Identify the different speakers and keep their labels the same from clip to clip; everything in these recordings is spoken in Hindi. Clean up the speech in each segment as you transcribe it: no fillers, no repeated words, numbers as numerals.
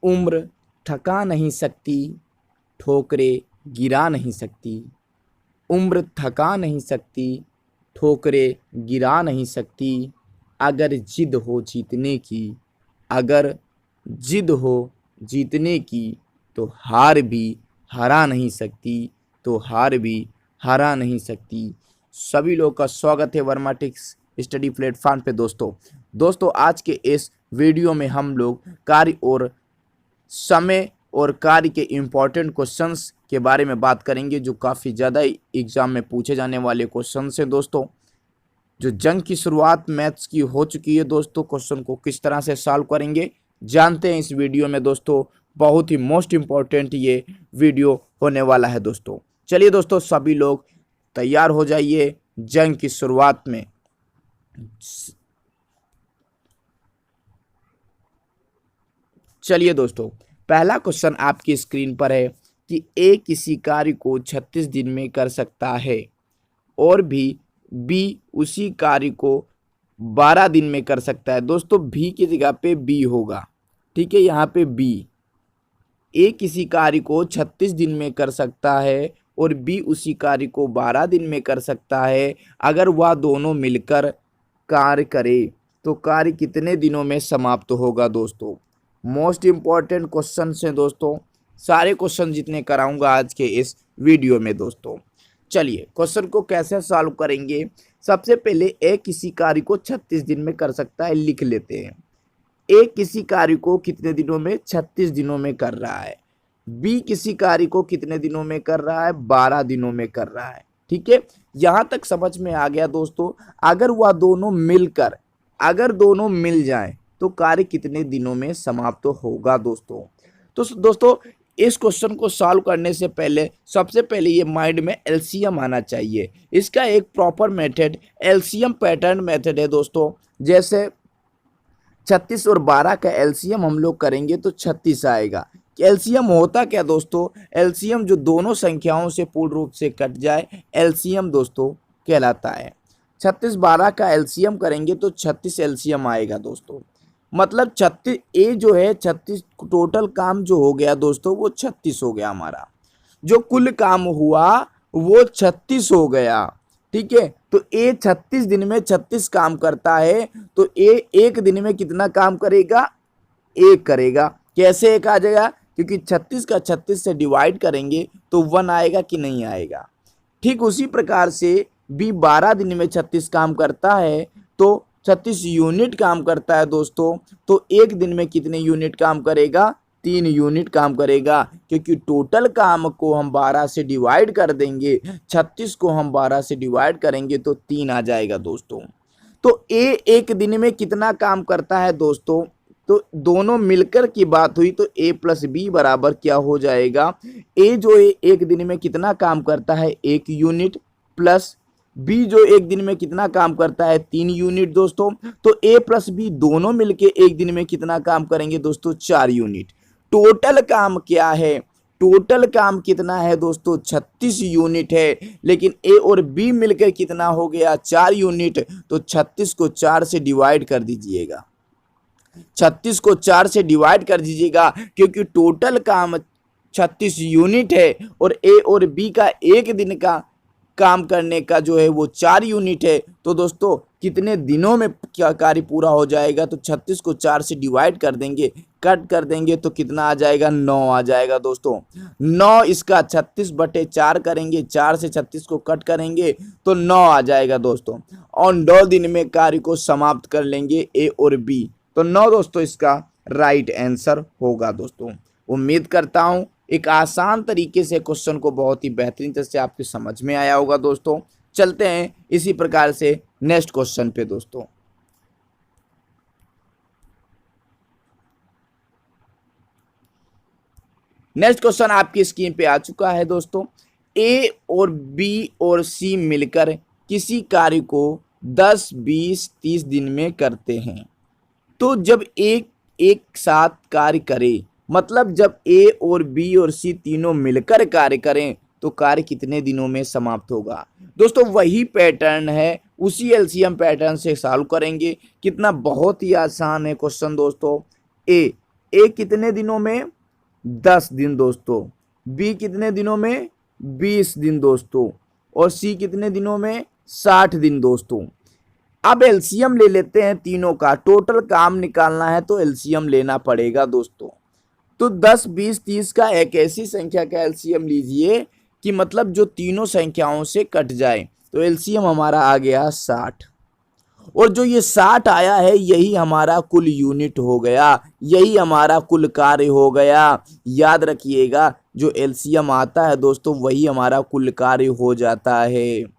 Speaker 1: उम्र थका नहीं सकती, ठोकरें गिरा नहीं सकती। उम्र थका नहीं सकती, ठोकरें गिरा नहीं सकती। अगर जिद हो जीतने की, अगर जिद हो जीतने की, तो हार भी हरा नहीं सकती, तो हार भी हरा नहीं सकती। सभी लोग का स्वागत है वर्मा टिक्स स्टडी प्लेटफॉर्म पे दोस्तों आज के इस वीडियो में हम लोग कार्य और समय और कार्य के इम्पोर्टेंट क्वेश्चंस के बारे में बात करेंगे, जो काफ़ी ज़्यादा एग्जाम में पूछे जाने वाले क्वेश्चंस हैं दोस्तों। जो जंग की शुरुआत मैथ्स की हो चुकी है दोस्तों, क्वेश्चन को किस तरह से सॉल्व करेंगे जानते हैं इस वीडियो में दोस्तों। बहुत ही मोस्ट इम्पॉर्टेंट ये वीडियो होने वाला है दोस्तों। चलिए दोस्तों, सभी लोग तैयार हो जाइए जंग की शुरुआत में। चलिए दोस्तों, पहला क्वेश्चन आपकी स्क्रीन पर है कि ए किसी कार्य को 36 दिन में कर सकता है और भी बी उसी कार्य को 12 दिन में कर सकता है। दोस्तों भी की जगह पे बी होगा, ठीक है। यहाँ पे बी, ए किसी कार्य को 36 दिन में कर सकता है और बी उसी कार्य को 12 दिन में कर सकता है। अगर वह दोनों मिलकर कार्य करे तो कार्य कितने दिनों में समाप्त होगा। दोस्तों मोस्ट इम्पॉर्टेंट क्वेश्चन हैं दोस्तों, सारे क्वेश्चन जितने कराऊंगा आज के इस वीडियो में दोस्तों। चलिए क्वेश्चन को कैसे सॉल्व करेंगे। सबसे पहले ए किसी कार्य को 36 दिन में कर सकता है, लिख लेते हैं। ए किसी कार्य को कितने दिनों में, 36 दिनों में कर रहा है। बी किसी कार्य को कितने दिनों में कर रहा है, 12 दिनों में कर रहा है, ठीक है। यहां तक समझ में आ गया दोस्तों। अगर वह दोनों मिलकर, अगर दोनों मिल जाएं तो कार्य कितने दिनों में समाप्त होगा दोस्तों। तो दोस्तों इस क्वेश्चन को सॉल्व करने से पहले सबसे पहले ये माइंड में एलसीएम आना चाहिए। इसका एक proper method LCM pattern method है दोस्तों। जैसे 36 और 12 का एलसीएम हम लोग करेंगे तो 36 आएगा। एलसीएम होता क्या दोस्तों, एलसीएम जो दोनों संख्याओं से पूर्ण रूप से कट जाए, एलसीएम दोस्तों कहलाता है। 36 12 का एलसीएम करेंगे तो 36 एलसीएम आएगा दोस्तों। मतलब 36 ए जो है 36 टोटल काम जो हो गया दोस्तों वो 36 हो गया हमारा। जो कुल काम हुआ वो 36 हो गया, ठीक है। तो ए 36 दिन में 36 काम करता है, तो ए एक दिन में कितना काम करेगा, एक करेगा। कैसे एक आ जाएगा, क्योंकि 36 का 36 से डिवाइड करेंगे तो 1 आएगा कि नहीं आएगा। ठीक उसी प्रकार से बी 12 दिन में 36 काम करता है तो 36 यूनिट काम करता है दोस्तों। तो एक दिन में कितने यूनिट काम करेगा, 3 यूनिट काम करेगा, क्योंकि टोटल काम को हम 12 से डिवाइड कर देंगे, 36 को हम 12 से डिवाइड करेंगे तो 3 आ जाएगा दोस्तों। तो ए एक दिन में कितना काम करता है दोस्तों, तो दोनों मिलकर की बात हुई तो ए प्लस बी बराबर क्या हो जाएगा, ए जो एक दिन में कितना काम करता है 1 यूनिट, प्लस बी जो एक दिन में कितना काम करता है 3 यूनिट दोस्तों। तो ए प्लस बी दोनों मिलके एक दिन में कितना काम करेंगे दोस्तों, 4 यूनिट। टोटल काम क्या है, टोटल काम कितना है दोस्तों, 36 यूनिट है। लेकिन ए और बी मिलकर कितना हो गया, 4 यूनिट। तो 36 को 4 से डिवाइड कर दीजिएगा, 36 को 4 से डिवाइड कर दीजिएगा, क्योंकि टोटल काम 36 यूनिट है और ए और बी का एक दिन का काम करने का जो है वो 4 यूनिट है। तो दोस्तों कितने दिनों में क्या कार्य पूरा हो जाएगा, तो 36 को 4 से डिवाइड कर देंगे, कट कर देंगे तो कितना आ जाएगा, 9 आ जाएगा दोस्तों। 9 इसका 36/4 करेंगे, 4 से 36 को कट करेंगे तो 9 आ जाएगा दोस्तों। और 9 दिन में कार्य को समाप्त कर लेंगे ए और बी। तो 9 दोस्तों इसका राइट आंसर होगा दोस्तों। उम्मीद करता हूं एक आसान तरीके से क्वेश्चन को बहुत ही बेहतरीन तरह से आपके समझ में आया होगा दोस्तों। चलते हैं इसी प्रकार से नेक्स्ट क्वेश्चन पे दोस्तों। नेक्स्ट क्वेश्चन आपकी स्क्रीन पे आ चुका है दोस्तों। ए और बी और सी मिलकर किसी कार्य को 10 20 30 दिन में करते हैं। तो जब एक साथ कार्य करे, मतलब जब ए और बी और सी तीनों मिलकर कार्य करें तो कार्य कितने दिनों में समाप्त होगा। दोस्तों वही पैटर्न है, उसी एलसीएम पैटर्न से सॉल्व करेंगे। कितना बहुत ही आसान है क्वेश्चन दोस्तों। ए ए कितने दिनों में 10 दिन दोस्तों, बी कितने दिनों में 20 दिन दोस्तों, और सी कितने दिनों में 60 दिन दोस्तों। अब एलसीएम ले लेते हैं तीनों का, टोटल काम निकालना है तो एलसीएम लेना पड़ेगा दोस्तों। तो 10, 20, 30 का एक ऐसी संख्या का एलसीएम लीजिए कि मतलब जो तीनों संख्याओं से कट जाए, तो एलसीएम हमारा आ गया 60। और जो ये 60 आया है यही हमारा कुल यूनिट हो गया, यही हमारा कुल कार्य हो गया। याद रखिएगा जो एलसीएम आता है दोस्तों वही हमारा कुल कार्य हो जाता है।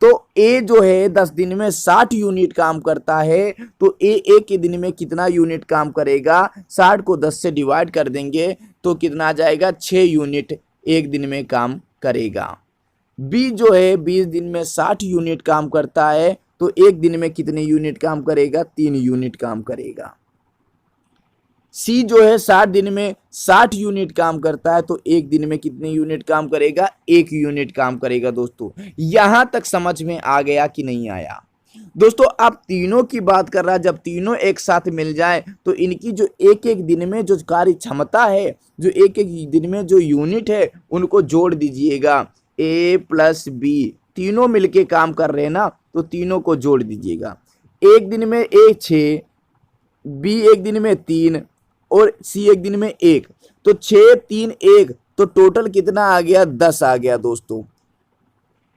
Speaker 1: तो ए जो है 10 दिन में 60 यूनिट काम करता है, तो ए एक के दिन में कितना यूनिट काम करेगा, 60 को 10 से डिवाइड कर देंगे तो कितना आ जाएगा, 6 यूनिट एक दिन में काम करेगा। बी जो है 20 दिन में 60 यूनिट काम करता है, तो एक दिन में कितने यूनिट काम करेगा, 3 यूनिट काम करेगा। सी जो है 60 दिन में 60 यूनिट काम करता है, तो एक दिन में कितने यूनिट काम करेगा, 1 यूनिट काम करेगा दोस्तों। यहां तक समझ में आ गया कि नहीं आया दोस्तों। अब तीनों की बात कर रहा है, जब तीनों एक साथ मिल जाए तो इनकी जो एक एक दिन में जो कार्य क्षमता है, जो एक एक दिन में जो यूनिट है, उनको जोड़ दीजिएगा। ए प्लस बी तीनों मिलके काम कर रहे हैं ना, तो तीनों को जोड़ दीजिएगा। एक दिन में ए 6, बी एक दिन में 3 और सी एक दिन में 1, तो 6, 3, 1, तो टोटल कितना आ गया, 10 आ गया दोस्तों,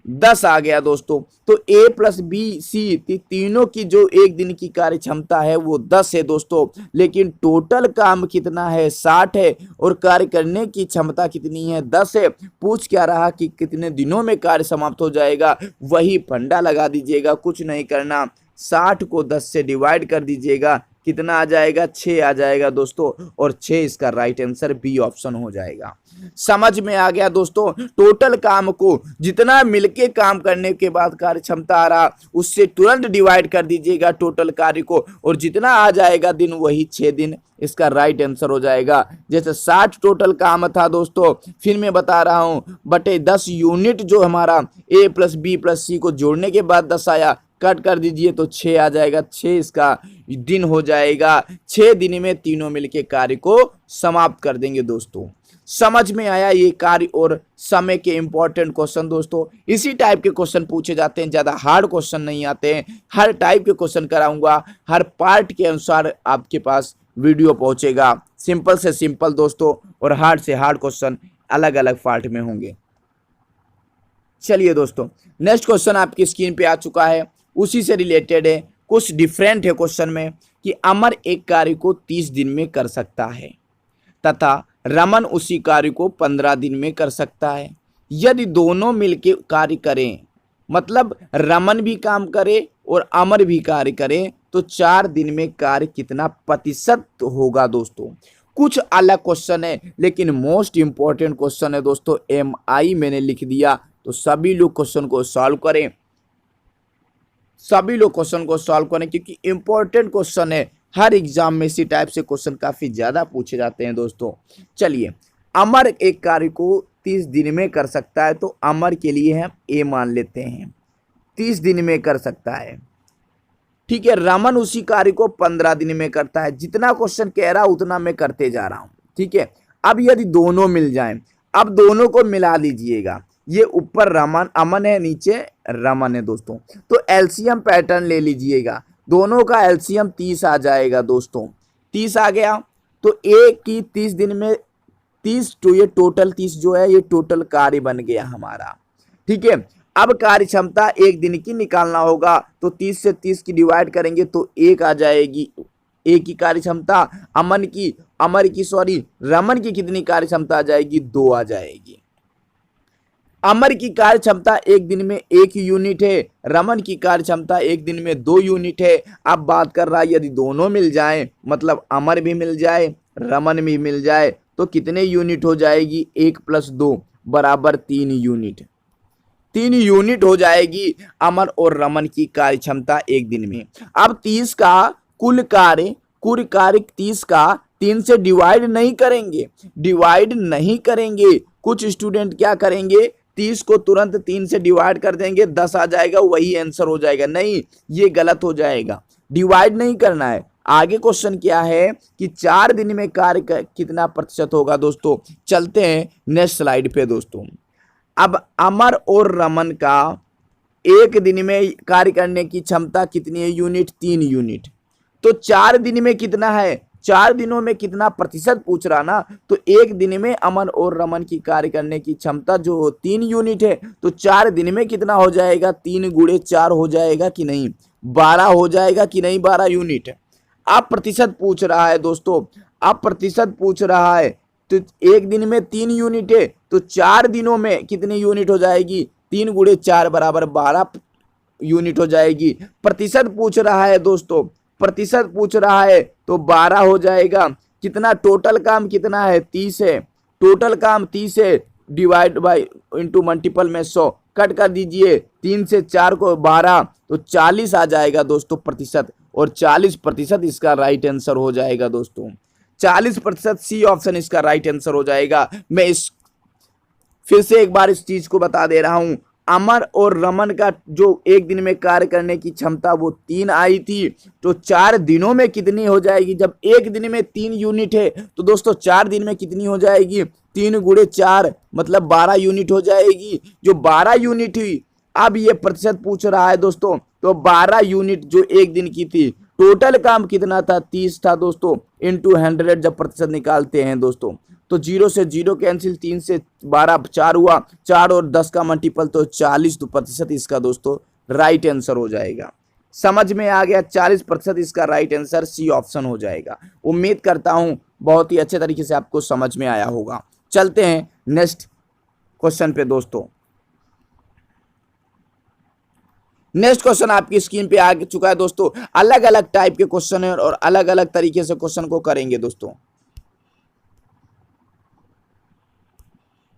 Speaker 1: 10 आ गया दोस्तों। तो ए प्लस बी सी तीनों की जो एक दिन की कार्य क्षमता है वो 10 है दोस्तों, लेकिन टोटल काम कितना है, 60 है, और कार्य करने की क्षमता कितनी है, 10 है। पूछ क्या रहा कि कितने दिनों में कार्य समाप्त हो जाएगा, वही फंडा लगा दीजिएगा, कुछ नहीं करना। 60 को 10 से डिवाइड कर दीजिएगा, कितना आ जाएगा, 6 आ जाएगा दोस्तों, और 6 इसका राइट आंसर बी ऑप्शन हो जाएगा। समझ में आ गया दोस्तों। टोटल काम को जितना मिलके काम करने के बाद कार्य क्षमता आ रहा, उससे तुरंत डिवाइड कर दीजिएगा टोटल कार्य को, और जितना आ जाएगा दिन वही 6 दिन इसका राइट आंसर हो जाएगा। जैसे 60 टोटल काम था दोस्तों, फिर मैं बता रहा हूं, बटे 10 यूनिट जो हमारा ए प्लस बी प्लस सी को जोड़ने के बाद 10 आया, कट कर दीजिए तो 6 आ जाएगा, 6 इसका दिन हो जाएगा। 6 दिन में तीनों मिलके कार्य को समाप्त कर देंगे दोस्तों। समझ में आया ये कार्य और समय के इंपॉर्टेंट क्वेश्चन दोस्तों। इसी टाइप के क्वेश्चन पूछे जाते हैं, ज्यादा हार्ड क्वेश्चन नहीं आते हैं। हर टाइप के क्वेश्चन कराऊंगा, हर पार्ट के अनुसार आपके पास वीडियो पहुंचेगा। सिंपल से सिंपल दोस्तों और हार्ड से हार्ड क्वेश्चन अलग अलग पार्ट में होंगे। चलिए दोस्तों, नेक्स्ट क्वेश्चन आपकी स्क्रीन पे आ चुका है, उसी से रिलेटेड है, कुछ डिफरेंट है क्वेश्चन में कि अमर एक कार्य को 30 दिन में कर सकता है तथा रमन उसी कार्य को 15 दिन में कर सकता है। यदि दोनों मिलके कार्य करें, मतलब रमन भी काम करे और अमर भी कार्य करे, तो 4 दिन में कार्य कितना प्रतिशत होगा दोस्तों। कुछ अलग क्वेश्चन है लेकिन मोस्ट इंपॉर्टेंट क्वेश्चन है दोस्तों। MI मैंने लिख दिया, तो सभी लोग क्वेश्चन को सॉल्व करें, सभी लोग क्वेश्चन को सॉल्व करें, क्योंकि इंपॉर्टेंट क्वेश्चन है। हर एग्जाम में इसी टाइप से क्वेश्चन काफी ज्यादा पूछे जाते हैं दोस्तों। चलिए, अमर एक कार्य को 30 दिन में कर सकता है, तो अमर के लिए हम ए मान लेते हैं, 30 दिन में कर सकता है। ठीक है, रमन उसी कार्य को 15 दिन में करता है। जितना क्वेश्चन कह रहा उतना मैं करते जा रहा हूं। ठीक है, अब यदि दोनों मिल जाएं, अब दोनों को मिला लीजिएगा। ये ऊपर रमन अमन है, नीचे रमन है दोस्तों। तो एलसीएम पैटर्न ले लीजिएगा, दोनों का एलसीएम 30 आ जाएगा दोस्तों। 30 आ गया तो एक की 30 दिन में 30, तो ये टोटल 30 जो है ये टोटल कार्य बन गया हमारा। ठीक है, अब कार्य क्षमता एक दिन की निकालना होगा, तो 30 से 30 की डिवाइड करेंगे तो 1 आ जाएगी। एक की कार्य क्षमता, रमन की कितनी कार्य क्षमता आ जाएगी, 2 आ जाएगी। अमर की कार्य क्षमता एक दिन में 1 यूनिट है, रमन की कार्य क्षमता एक दिन में 2 यूनिट है। अब बात कर रहा है यदि दोनों मिल जाएं, मतलब अमर भी मिल जाए रमन भी मिल जाए, तो कितने यूनिट हो जाएगी, 1 + 2 बराबर 3 यूनिट। 3 यूनिट हो जाएगी अमर और रमन की कार्य क्षमता एक दिन में। अब 30 का कुल कार्य 30 का 3 से डिवाइड नहीं करेंगे। कुछ स्टूडेंट क्या करेंगे, 30 को तुरंत 3 से डिवाइड कर देंगे, 10 आ जाएगा, वही आंसर हो जाएगा। नहीं, ये गलत हो जाएगा। डिवाइड नहीं करना है, आगे क्वेश्चन क्या है कि 4 दिन में कार्य कितना प्रतिशत होगा दोस्तों। चलते हैं नेक्स्ट स्लाइड पे दोस्तों। अब अमर और रमन का एक दिन में कार्य करने की क्षमता कितनी है यूनिट, 3 यूनिट। तो 4 दिन में कितना है, 4 दिनों में कितना प्रतिशत पूछ रहा ना, तो एक दिन में अमन और रमन की कार्य करने की क्षमता जो 3 यूनिट है, तो 4 दिन में कितना हो जाएगा, 3 गुणे 4 हो जाएगा कि नहीं, 12 हो जाएगा कि नहीं, 12 यूनिट। अब प्रतिशत पूछ रहा है दोस्तों, अब प्रतिशत पूछ रहा है, तो एक दिन में 3 यूनिट है, तो 4 दिनों में कितनी यूनिट हो जाएगी, 3 गुणे 4 बराबर 12 यूनिट हो जाएगी। प्रतिशत पूछ रहा है दोस्तों, प्रतिशत पूछ रहा है तो 12 हो जाएगा। कितना टोटल काम कितना है, 30 है, टोटल काम 30 है, डिवाइड बाय इंटू मल्टीपल में 100, कट कर दीजिए, 3 से 4 को 12, तो 40 आ जाएगा दोस्तों प्रतिशत, और 40% इसका राइट आंसर हो जाएगा दोस्तों। 40% सी ऑप्शन इसका राइट आंसर हो जाएगा। मैं इस फिर से एक बार इस चीज को बता दे रहा हूं, अमर और रमन का जो एक दिन में कार्य करने की क्षमता वो 3 आई थी, तो 4 दिनों में कितनी हो जाएगी, जब एक दिन में 3 यूनिट है तो दोस्तों 4 दिन में कितनी हो जाएगी, 3 गुणे 4 मतलब 12 यूनिट हो जाएगी, जो 12 यूनिट हुई। अब ये प्रतिशत पूछ रहा है दोस्तों, तो 12 यूनिट जो एक दिन की थी, टोटल काम कितना था, 30 था दोस्तों, इंटू 100 जब प्रतिशत निकालते हैं दोस्तों, तो 0 से 0 कैंसिल, 3 से 12 4 हुआ, 4 और 10 का मल्टीपल तो 40, तो प्रतिशत इसका दोस्तों राइट आंसर हो जाएगा। समझ में आ गया, 40% इसका राइट आंसर सी ऑप्शन हो जाएगा। उम्मीद करता हूं बहुत ही अच्छे तरीके से आपको समझ में आया होगा। चलते हैं नेक्स्ट क्वेश्चन पे दोस्तों। नेक्स्ट क्वेश्चन आपकी स्क्रीन पे आ चुका है दोस्तों। अलग अलग टाइप के क्वेश्चन है और अलग अलग तरीके से क्वेश्चन को करेंगे दोस्तों,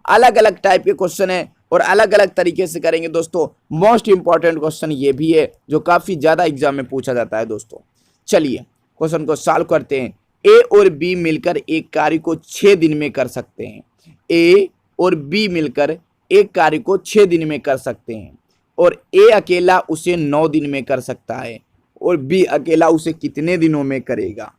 Speaker 1: अलग अलग टाइप के क्वेश्चन है और अलग अलग तरीके से करेंगे दोस्तों। मोस्ट इंपॉर्टेंट क्वेश्चन ये भी है जो काफी ज्यादा एग्जाम में पूछा जाता है दोस्तों। चलिए क्वेश्चन को सॉल्व करते हैं। ए और बी मिलकर एक कार्य को 6 दिन में कर सकते हैं। ए और बी मिलकर एक कार्य को 6 दिन में कर सकते हैं और ए अकेला उसे 9 दिन में कर सकता है, और बी अकेला उसे कितने दिनों में करेगा।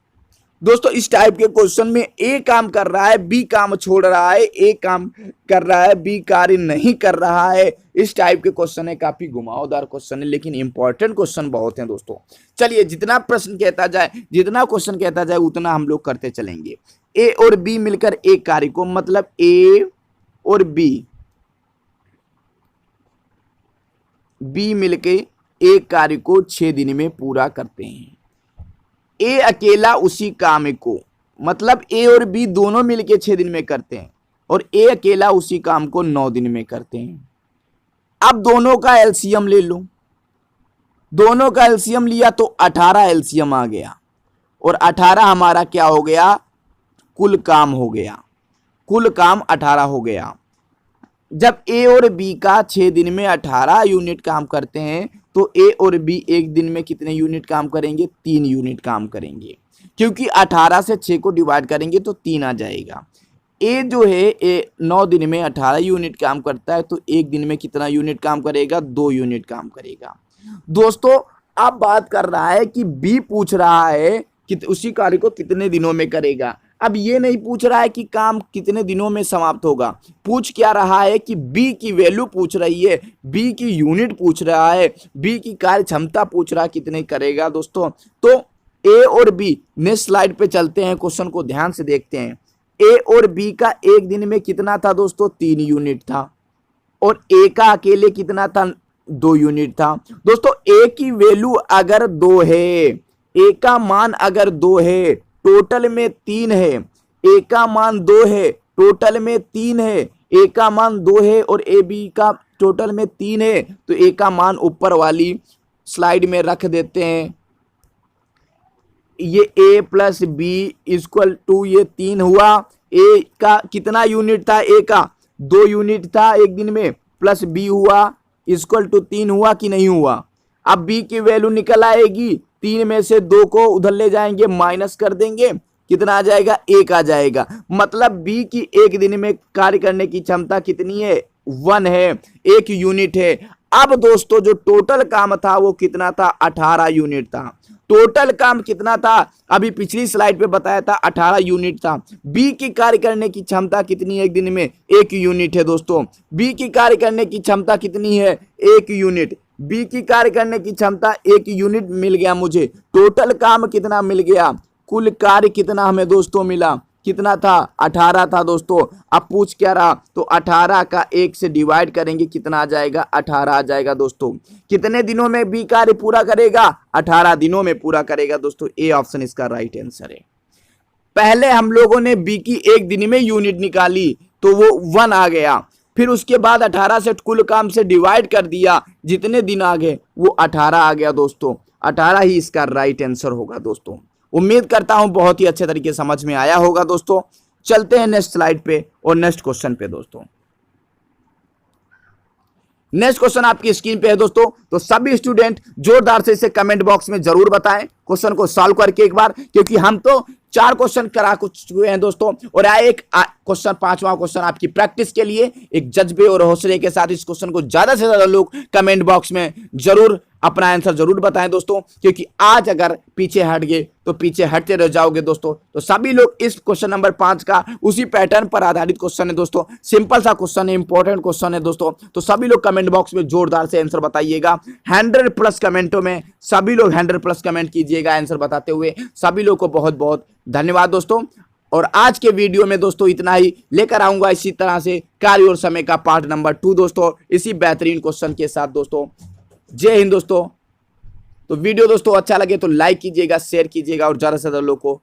Speaker 1: दोस्तों इस टाइप के क्वेश्चन में ए काम कर रहा है, बी काम छोड़ रहा है, ए काम कर रहा है, बी कार्य नहीं कर रहा है। इस टाइप के क्वेश्चन है, काफी घुमावदार क्वेश्चन है, लेकिन इंपॉर्टेंट क्वेश्चन बहुत हैं दोस्तों। चलिए जितना प्रश्न कहता जाए, जितना क्वेश्चन कहता जाए उतना हम लोग करते चलेंगे। ए और बी मिलकर एक कार्य को, मतलब ए और बी मिलकर एक कार्य को 6 दिन में पूरा करते हैं। ए अकेला उसी काम को, मतलब ए और बी दोनों मिलके 6 दिन में करते हैं और ए अकेला उसी काम को 9 दिन में करते हैं। अब दोनों का एलसीएम ले लो, दोनों का एलसीएम लिया तो 18 एलसीएम आ गया, और 18 हमारा क्या हो गया, कुल काम हो गया, कुल काम 18 हो गया। जब ए और बी का 6 दिन में 18 यूनिट काम करते हैं, तो ए और बी एक दिन में कितने यूनिट काम करेंगे, 3 यूनिट काम करेंगे, क्योंकि 18 से 6 को डिवाइड करेंगे तो 3 आ जाएगा। ए जो है ए 9 दिन में 18 यूनिट काम करता है, तो एक दिन में कितना यूनिट काम करेगा, 2 यूनिट काम करेगा। दोस्तों अब बात कर रहा है कि बी पूछ रहा है कि उसी कार्य को कितने दिनों में करेगा। अब ये नहीं पूछ रहा है कि काम कितने दिनों में समाप्त होगा, पूछ क्या रहा है कि बी की वैल्यू पूछ रही है, बी की यूनिट पूछ रहा है, बी की कार्य क्षमता पूछ रहा है कितने करेगा दोस्तों। तो ए और बी, नेक्स्ट स्लाइड पे चलते हैं, क्वेश्चन को ध्यान से देखते हैं। ए और बी का एक दिन में कितना था दोस्तों, 3 यूनिट था, और ए का अकेले कितना था, 2 यूनिट था। दोस्तों ए की वैल्यू अगर 2 है, ए का मान अगर 2 है, टोटल में 3 है, ए का मान 2 है, टोटल में 3 है, ए का मान 2 है और ए बी का टोटल में 3 है, तो ए का मान ऊपर वाली स्लाइड में रख देते हैं। ये ए प्लस बी इक्वल टू ये 3 हुआ। ए का कितना यूनिट था, ए का 2 यूनिट था एक दिन में, प्लस बी हुआ इक्वल टू 3 हुआ कि नहीं हुआ। अब बी की वैल्यू निकल आएगी, 3 में से 2 को उधर ले जाएंगे, माइनस कर देंगे, कितना आ जाएगा, 1 आ जाएगा। मतलब बी की एक दिन में कार्य करने की क्षमता कितनी है, 1 है, 1 यूनिट है। अब दोस्तों जो टोटल काम था वो कितना था, 18 यूनिट था। टोटल काम कितना था, अभी पिछली स्लाइड पे बताया था 18 यूनिट था। बी की कार्य करने की क्षमता कितनी है एक दिन में, 1 यूनिट है दोस्तों। बी की कार्य करने की क्षमता कितनी है, 1 यूनिट। बी की कार्य करने की क्षमता 1 यूनिट मिल गया मुझे। टोटल काम कितना मिल गया, कुल कार्य कितना हमें दोस्तों मिला, कितना था, 18 था दोस्तों। अब पूछ क्या रहा, तो 18 का 1 से डिवाइड करेंगे, कितना आ जाएगा, 18 आ जाएगा दोस्तों। कितने दिनों में बी कार्य पूरा करेगा, 18 दिनों में पूरा करेगा दोस्तों। ए ऑप्शन इसका राइट आंसर है। पहले हम लोगों ने बी की 1 दिन में यूनिट निकाली तो वो 1 आ गया, फिर उसके बाद 18 से कुल काम से डिवाइड कर दिया, जितने दिन आ गए वो 18 आ गया दोस्तों। 18 ही इसका राइट आंसर होगा दोस्तों। उम्मीद करता हूं बहुत ही अच्छे तरीके समझ में आया होगा दोस्तों। चलते हैं नेक्स्ट स्लाइड पे और नेक्स्ट क्वेश्चन पे दोस्तों। नेक्स्ट क्वेश्चन आपकी स्क्रीन पे है दोस्तों, तो सभी स्टूडेंट जोरदार से इसे कमेंट बॉक्स में जरूर बताएं क्वेश्चन को सॉल्व करके एक बार, क्योंकि हम तो 4 क्वेश्चन करा चुके हैं दोस्तों, और एक क्वेश्चन 5वां क्वेश्चन आपकी प्रैक्टिस के लिए एक जज्बे और हौसले के साथ इस क्वेश्चन को ज्यादा से ज्यादा लोग कमेंट बॉक्स में जरूर अपना आंसर जरूर बताएं दोस्तों, क्योंकि आज अगर पीछे हट गए तो पीछे हटते रह जाओगे दोस्तों। तो सभी लोग इस क्वेश्चन नंबर 5 का उसी पैटर्न पर आधारित क्वेश्चन है दोस्तों, सिंपल सा क्वेश्चन है, इंपॉर्टेंट क्वेश्चन है दोस्तों। तो सभी लोग कमेंट बॉक्स में जोरदार से आंसर बताइएगा। 100+ कमेंटों में सभी लोग 100+ कमेंट कीजिएगा आंसर बताते हुए। सभी लोग को बहुत बहुत धन्यवाद दोस्तों। और आज के वीडियो में दोस्तों इतना ही, लेकर आऊंगा इसी तरह से कार्य और समय का पार्ट नंबर 2 दोस्तों, इसी बेहतरीन क्वेश्चन के साथ दोस्तों। जय हिंद दोस्तों। तो वीडियो दोस्तों अच्छा लगे तो लाइक कीजिएगा, शेयर कीजिएगा और ज़्यादा से ज़्यादा लोगों को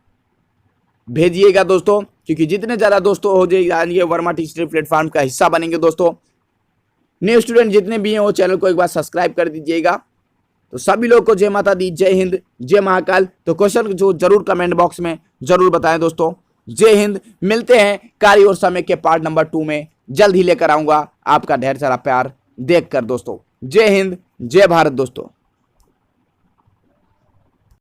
Speaker 1: भेजिएगा दोस्तों, क्योंकि जितने ज़्यादा दोस्तों हो जाएंगे वर्मा टीचर प्लेटफॉर्म का हिस्सा बनेंगे दोस्तों। न्यू स्टूडेंट जितने भी हैं वो चैनल को एक बार सब्सक्राइब कर दीजिएगा। तो सभी लोगों को जय माता दी, जय हिंद, जय महाकाल। तो क्वेश्चन जो जरूर कमेंट बॉक्स में जरूर बताएं दोस्तों। जय हिंद। मिलते हैं कार्य और समय के पार्ट नंबर 2 में, जल्द ही लेकर आऊंगा आपका ढेर सारा प्यार देखकर दोस्तों। जय हिंद, जय भारत दोस्तों।